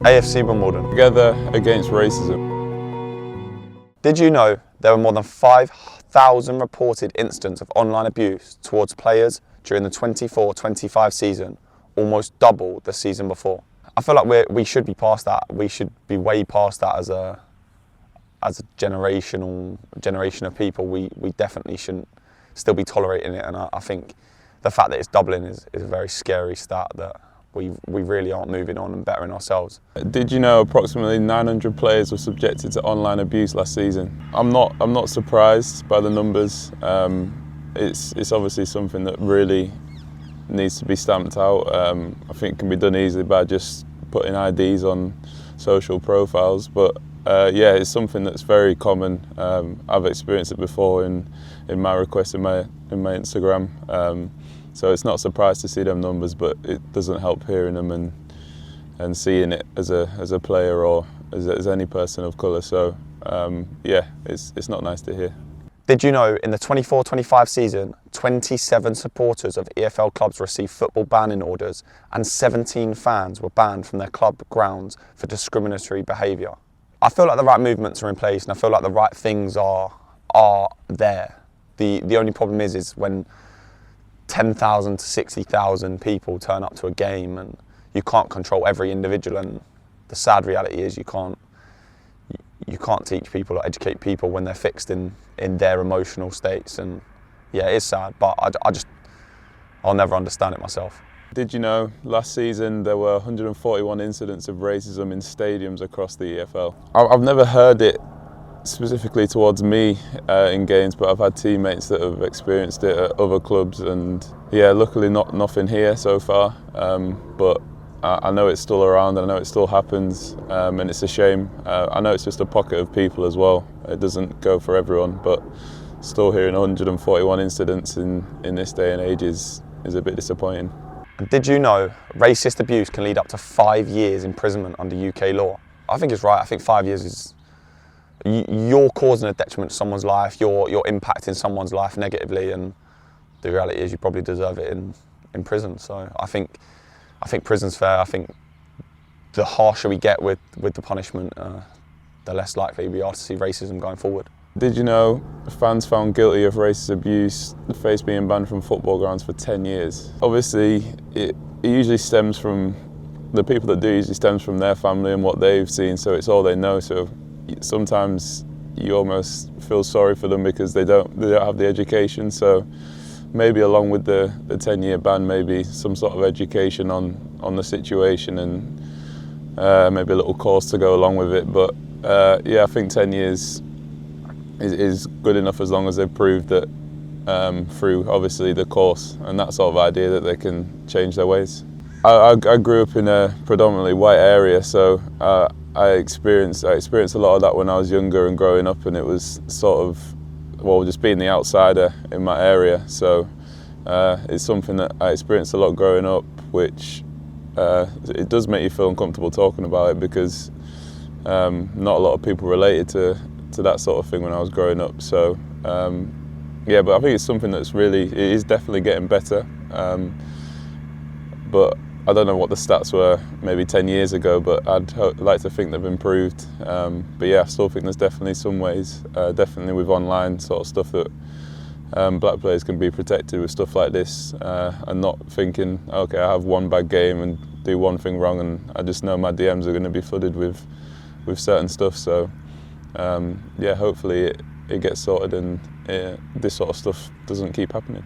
AFC Wimbledon. Together against racism. Did you know there were more than 5,000 reported incidents of online abuse towards players during the 24-25 season, almost double the season before? I feel like we should be past that. We should be way past that as a generation of people. We definitely shouldn't still be tolerating it, and I think the fact that it's doubling is a very scary stat that we really aren't moving on and bettering ourselves. Did you know approximately 900 players were subjected to online abuse last season? I'm not surprised by the numbers. It's obviously something that really needs to be stamped out. I think it can be done easily by just putting IDs on social profiles, but yeah, it's something that's very common. I've experienced it before in my requests in my Instagram. So it's not a surprise to see them numbers, but it doesn't help hearing them and seeing it as a player or as any person of colour. So yeah, it's not nice to hear. Did you know in the 24-25 season, 27 supporters of EFL clubs received football banning orders and 17 fans were banned from their club grounds for discriminatory behaviour? I feel like the right movements are in place, and I feel like the right things are there. The only problem is when 10,000 to 60,000 people turn up to a game and you can't control every individual, and the sad reality is you can't teach people or educate people when they're fixed in their emotional states. And yeah, it is sad, but I'll never understand it myself. Did you know last season there were 141 incidents of racism in stadiums across the EFL? I've never heard it specifically towards me in games, but I've had teammates that have experienced it at other clubs, and yeah, luckily nothing here so far, but I know it's still around, and I know it still happens, and it's a shame. I know it's just a pocket of people as well. It doesn't go for everyone, but still hearing 141 incidents in this day and age is a bit disappointing. And did you know racist abuse can lead up to 5 years imprisonment under UK law? I think it's right. I think 5 years is, you're causing a detriment to someone's life, you're impacting someone's life negatively, and the reality is you probably deserve it in prison. So I think prison's fair. I think the harsher we get with the punishment, the less likely we are to see racism going forward. Did you know fans found guilty of racist abuse face being banned from football grounds for 10 years? Obviously, it usually stems from, the people that do usually stems from their family and what they've seen, so it's all they know. So sometimes you almost feel sorry for them because they don't have the education. So maybe along with the 10-year ban, maybe some sort of education on the situation, and maybe a little course to go along with it. But yeah, I think 10 years is good enough as long as they've proved that through obviously the course and that sort of idea that they can change their ways. I grew up in a predominantly white area, so I experienced a lot of that when I was younger and growing up, and it was sort of, well, just being the outsider in my area. So it's something that I experienced a lot growing up, which it does make you feel uncomfortable talking about it, because not a lot of people related to that sort of thing when I was growing up. So yeah, but I think it's something that's it is definitely getting better. But I don't know what the stats were maybe 10 years ago, but I'd like to think they've improved. But yeah, I still think there's definitely some ways, definitely with online sort of stuff, that black players can be protected with stuff like this, and not thinking, okay, I have one bad game and do one thing wrong and I just know my DMs are going to be flooded with certain stuff. So yeah, hopefully it gets sorted and this sort of stuff doesn't keep happening.